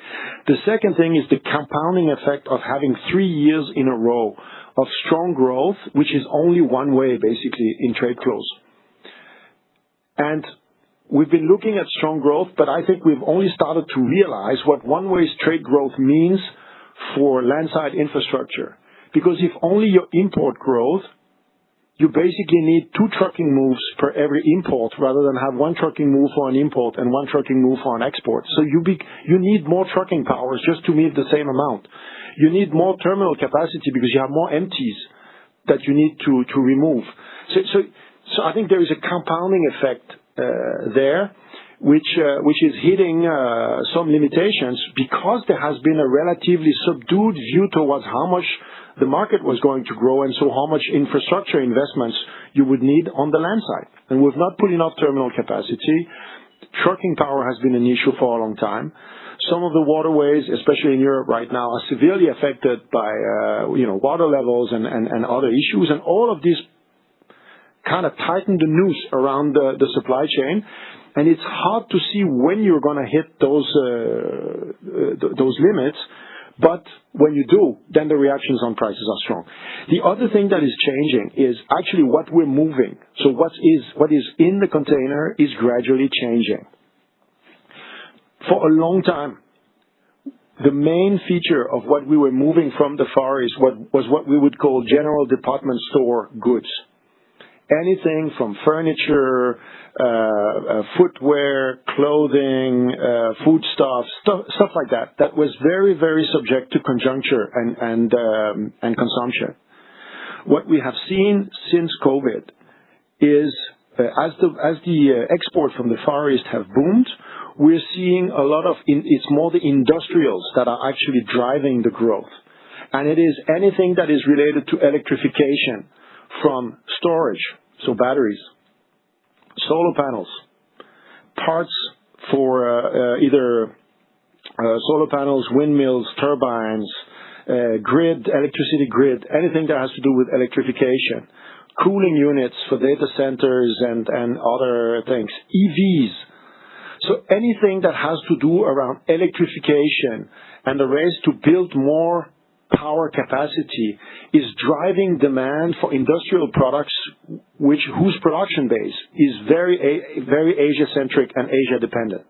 The second thing is the compounding effect of having 3 years in a row of strong growth, which is only one way, basically, in trade flows. And we've been looking at strong growth, but I think we've only started to realize what one-way trade growth means for landside infrastructure. Because if only your import growth, you basically need 2 trucking moves per every import rather than have 1 trucking move for an import and 1 trucking move for an export. So you need more trucking powers just to meet the same amount. You need more terminal capacity because you have more empties that you need to remove. So I think there is a compounding effect there, which is hitting some limitations because there has been a relatively subdued view towards how much the market was going to grow and so how much infrastructure investments you would need on the land side. And we've not put enough terminal capacity. Trucking power has been an issue for a long time. Some of the waterways, especially in Europe right now, are severely affected by water levels and other issues. And all of these kind of tighten the noose around the supply chain. And it's hard to see when you're going to hit those limits. But when you do, then the reactions on prices are strong. The other thing that is changing is actually what we're moving. So what is in the container is gradually changing. For a long time, the main feature of what we were moving from the Far East was what we would call general department store goods. Anything from furniture, footwear, clothing, foodstuffs, stuff like that. That was very, very subject to conjuncture and consumption. What we have seen since COVID is as the export from the Far East have boomed, we're seeing a lot of it's more the industrials that are actually driving the growth, and it is anything that is related to electrification. From storage, so batteries, solar panels, parts for either solar panels, windmills, turbines, electricity grid, anything that has to do with electrification, cooling units for data centers and other things, EVs. So anything that has to do around electrification and the race to build more power capacity is driving demand for industrial products whose production base is very Asia-centric and Asia-dependent.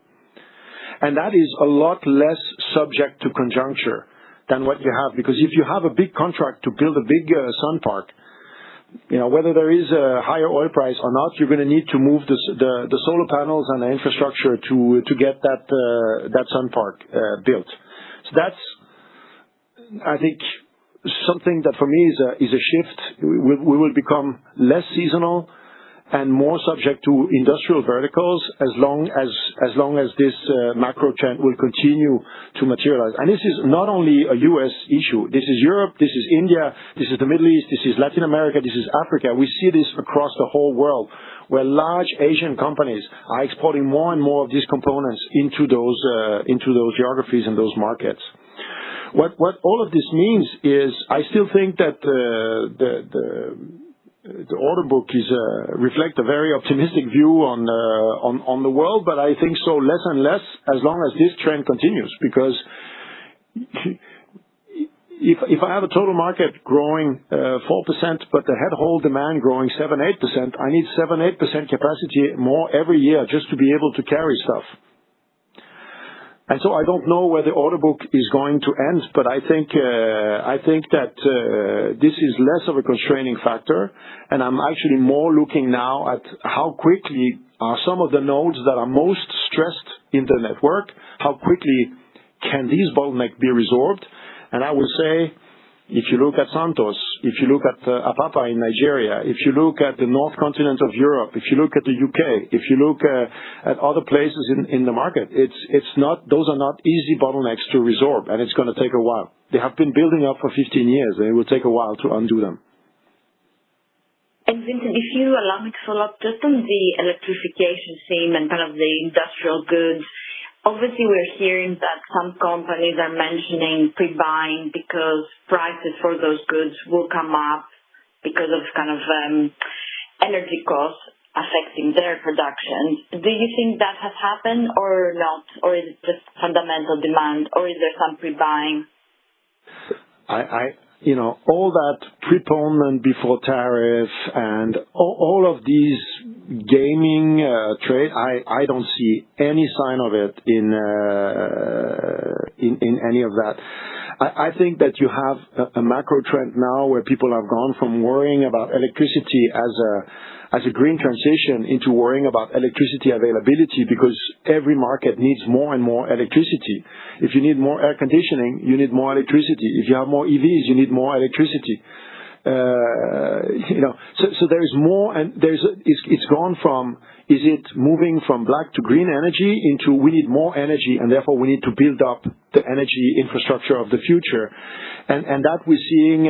And that is a lot less subject to conjuncture than what you have. Because if you have a big contract to build a big sun park, whether there is a higher oil price or not, you're going to need to move the solar panels and the infrastructure to get that sun park built. So that's, I think, something that for me is a shift. We will become less seasonal and more subject to industrial verticals as long as this macro trend will continue to materialize. And this is not only a U.S. issue. This is Europe, this is India, this is the Middle East, this is Latin America, this is Africa. We see this across the whole world, where large Asian companies are exporting more and more of these components into those geographies and those markets. What all of this means is I still think that the order book reflect a very optimistic view on the world, but I think so less and less as long as this trend continues. Because if I have a total market growing 4%, but the head haul demand growing 7-8%, I need 7-8% capacity more every year just to be able to carry stuff. And so I don't know where the order book is going to end, but I think that this is less of a constraining factor, and I'm actually more looking now at how quickly are some of the nodes that are most stressed in the network, how quickly can these bottlenecks be resolved. And I would say, if you look at Santos, if you look at Apapa in Nigeria, if you look at the North Continent of Europe, if you look at the UK, if you look at other places in the market, those are not easy bottlenecks to resolve, and it's going to take a while. They have been building up for 15 years, and it will take a while to undo them. And Vincent, if you allow me to follow up just on the electrification theme and kind of the industrial goods, obviously we're hearing that some companies are mentioning pre-buying because prices for those goods will come up because of kind of energy costs affecting their production. Do you think that has happened or not? Or is it just fundamental demand, or is there some pre-buying? All that preponement before tariff and all of these gaming trade, I don't see any sign of it in any of that. I think that you have a macro trend now where people have gone from worrying about electricity as a green transition into worrying about electricity availability, because every market needs more and more electricity. If you need more air conditioning, you need more electricity. If you have more EVs, you need more electricity. So there's more, and it's gone from, is it moving from black to green energy into we need more energy and therefore we need to build up the energy infrastructure of the future, and that we're seeing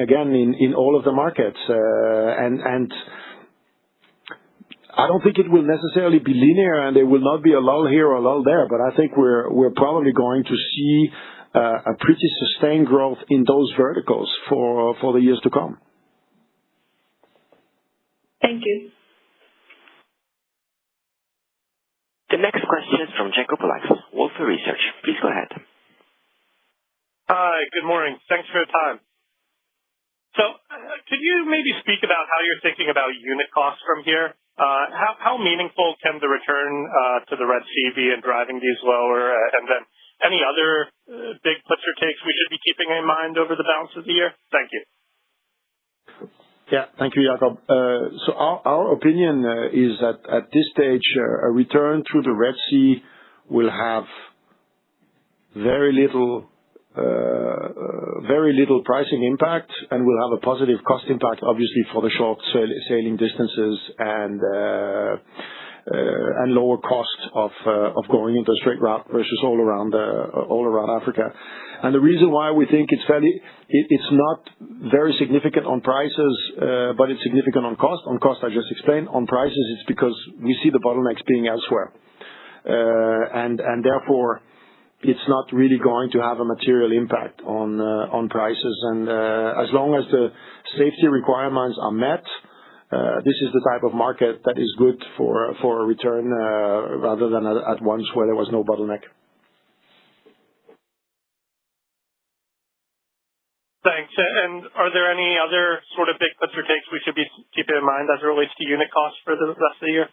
again in all of the markets, and I don't think it will necessarily be linear, and there will not be a lull here or a lull there, but I think we're probably going to see a pretty sustained growth in those verticals for the years to come. Thank you. The next question is from Jacob Lacks, Wolfe Research. Please go ahead. Hi, good morning. Thanks for your time. So, could you maybe speak about how you're thinking about unit costs from here? How meaningful can the return to the Red Sea be in driving these lower? And then any other big puts or takes we should be keeping in mind over the balance of the year? Thank you. Yeah, thank you, Jacob. So our opinion is that at this stage, a return through the Red Sea will have very little pricing impact, and will have a positive cost impact, obviously, for the short sailing distances and lower cost of going into a straight route versus all around Africa. And the reason why we think it's not very significant on prices, but it's significant on cost. On cost, I just explained. On prices, it's because we see the bottlenecks being elsewhere, and therefore it's not really going to have a material impact on prices. And as long as the safety requirements are met, this is the type of market that is good for a return rather than at once where there was no bottleneck. Thanks. And are there any other sort of big puts or takes we should be keeping in mind as it relates to unit costs for the rest of the year?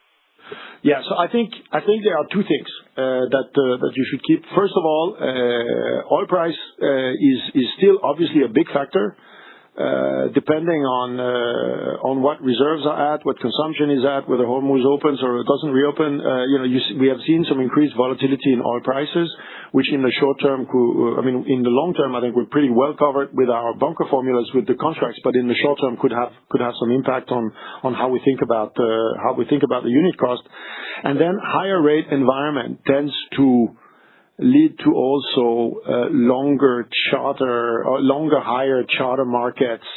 Yeah, so I think there are two things that you should keep. First of all, oil price is still obviously a big factor, depending on what reserves are at, what consumption is at, whether Hormuz opens or it doesn't reopen. We have seen some increased volatility in oil prices, which in the short term, in the long term, I think we're pretty well covered with our bunker formulas with the contracts, but in the short term could have some impact on how we think about the unit cost. And then higher rate environment tends to lead to also longer higher charter markets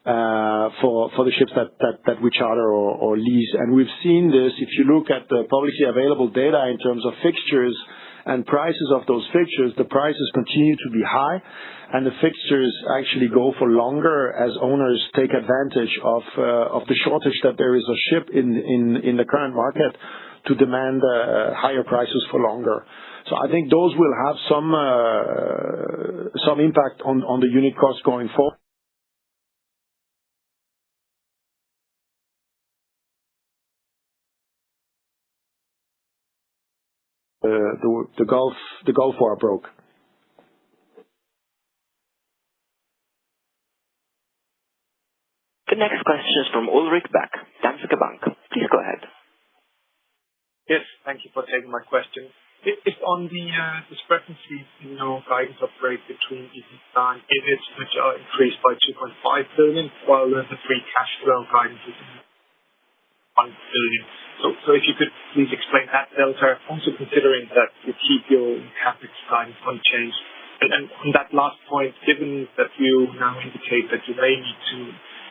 for the ships that we charter or lease. And we've seen this if you look at the publicly available data in terms of fixtures and prices of those fixtures. The prices continue to be high, and the fixtures actually go for longer as owners take advantage of the shortage that there is a ship in the current market to demand higher prices for longer. So I think those will have some impact on the unit cost going forward. The Gulf War broke. The next question is from Ulrich Beck, Danske Bank. Please go ahead. Yes, thank you for taking my question. It's on the discrepancy in your guidance upgrade between EBITDA and EBIT, which are increased by 2.5 billion, while the free cash flow guidance is 1 billion. So if you could please explain that delta, also considering that you keep your CapEx guidance unchanged. And on that last point, given that you now indicate that you may need to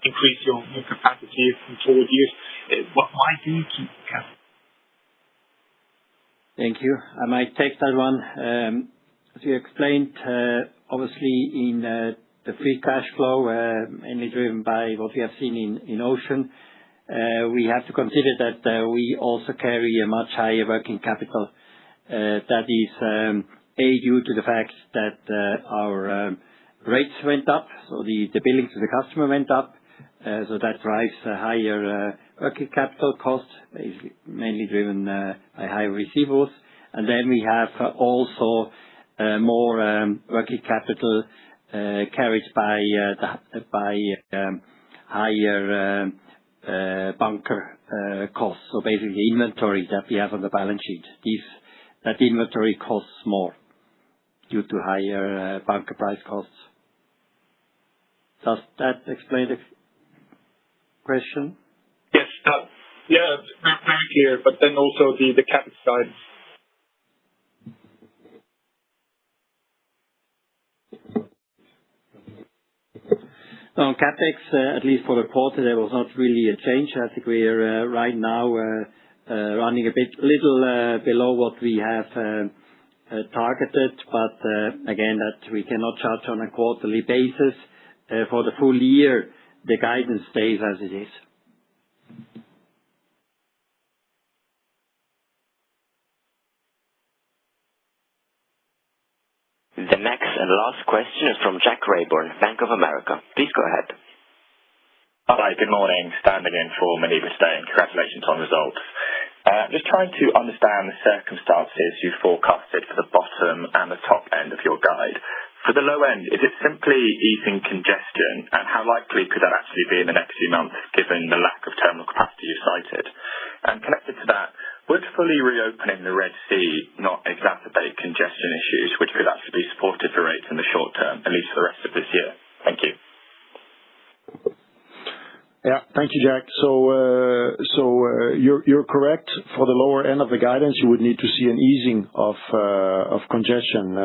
increase your capacity in forward years, why do you keep capital? Thank you. I might take that one. As you explained, obviously in the free cash flow, mainly driven by what we have seen in Ocean, we have to consider that we also carry a much higher working capital. That is due to the fact that our rates went up, so the billing to the customer went up. So that drives a higher working capital cost, basically mainly driven by higher receivables. And then we have also more working capital carried by higher bunker costs. So basically inventory that we have on the balance sheet. That inventory costs more due to higher bunker price costs. Does that explain the question? Yes. Yeah, very clear. But then also the CapEx side. On CapEx, at least for the quarter, there was not really a change. I think we are right now running little below what we have targeted, but again, that we cannot judge on a quarterly basis. For the full year, the guidance stays as it is. The next and last question is from Jack Rayburn, Bank of America. Please go ahead. Hi, good morning. Standing in for Maniba today, and congratulations on results. Just trying to understand the circumstances you forecasted for the bottom and the top end of your guide. For the low end, is it simply easing congestion, and how likely could that actually be in the next few months, given the lack of terminal capacity you cited? And connected to that, would fully reopening the Red Sea not exacerbate congestion issues, which could actually be supportive for rates in the short term, at least for the rest of this year? Thank you. Yeah. Thank you, Jack. You're correct. For the lower end of the guidance, you would need to see an easing of congestion,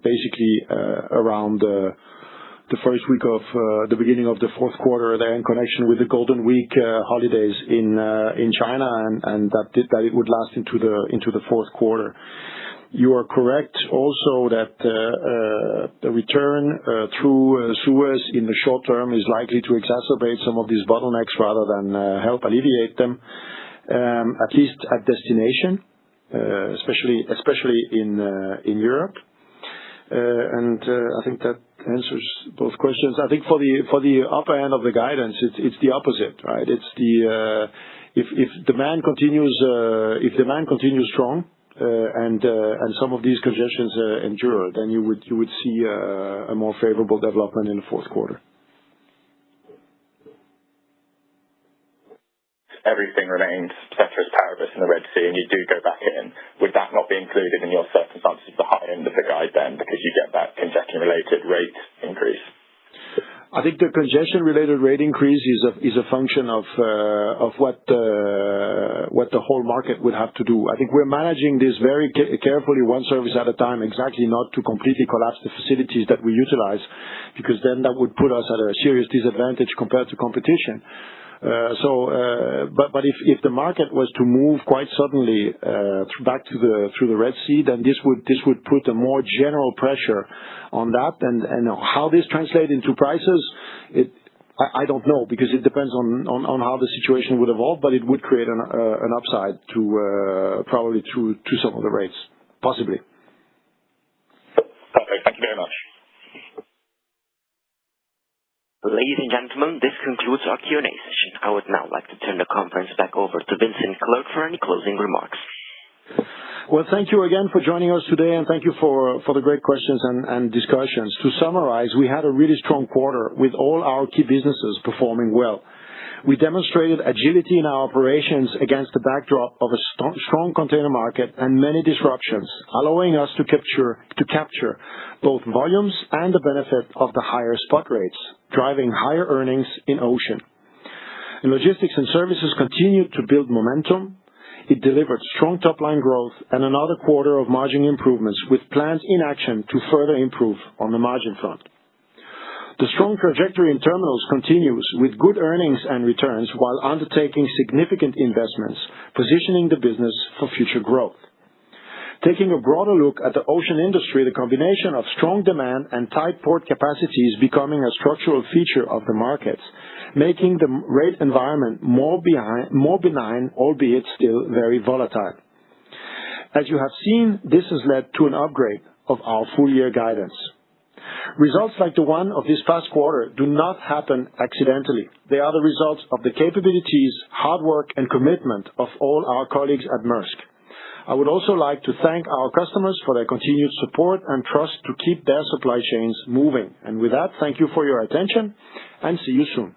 basically around the first week of the beginning of the fourth quarter there, in connection with the Golden Week holidays in China, and that it would last into the fourth quarter. You are correct also that the return through Suez in the short term is likely to exacerbate some of these bottlenecks rather than help alleviate them, at least at destination, especially in Europe. And I think that answers both questions. I think for the upper end of the guidance, it's the opposite, right? It's if demand continues strong, and some of these congestions endure, then you would see a more favorable development in the fourth quarter. Everything remains ceteris paribus in the Red Sea, and you do go back in. Would that not be included in your circumstances at the high end of the guide then, because you get that congestion-related rate increase? I think the congestion-related rate increase is a function of what the whole market would have to do. I think we're managing this very carefully, one service at a time, exactly not to completely collapse the facilities that we utilize, because then that would put us at a serious disadvantage compared to competition. But if the market was to move quite suddenly back through the Red Sea, then this would put a more general pressure on that, and how this translates into prices, I don't know, because it depends on how the situation would evolve, but it would create an upside to probably to some of the rates, possibly. Perfect. Thank you very much. Ladies and gentlemen, this concludes our Q&A session. I would now like to turn the conference back over to Vincent Clerc for any closing remarks. Well, thank you again for joining us today, and thank you for the great questions and discussions. To summarize, we had a really strong quarter with all our key businesses performing well. We demonstrated agility in our operations against the backdrop of a strong container market and many disruptions, allowing us to capture both volumes and the benefit of the higher spot rates, driving higher earnings in Ocean. In Logistics and Services continued to build momentum. It delivered strong top-line growth and another quarter of margin improvements with plans in action to further improve on the margin front. The strong trajectory in terminals continues with good earnings and returns while undertaking significant investments, positioning the business for future growth. Taking a broader look at the ocean industry, the combination of strong demand and tight port capacity is becoming a structural feature of the markets, making the rate environment more benign, albeit still very volatile. As you have seen, this has led to an upgrade of our full-year guidance. Results like the one of this past quarter do not happen accidentally. They are the results of the capabilities, hard work, and commitment of all our colleagues at Mærsk. I would also like to thank our customers for their continued support and trust to keep their supply chains moving. And with that, thank you for your attention and see you soon.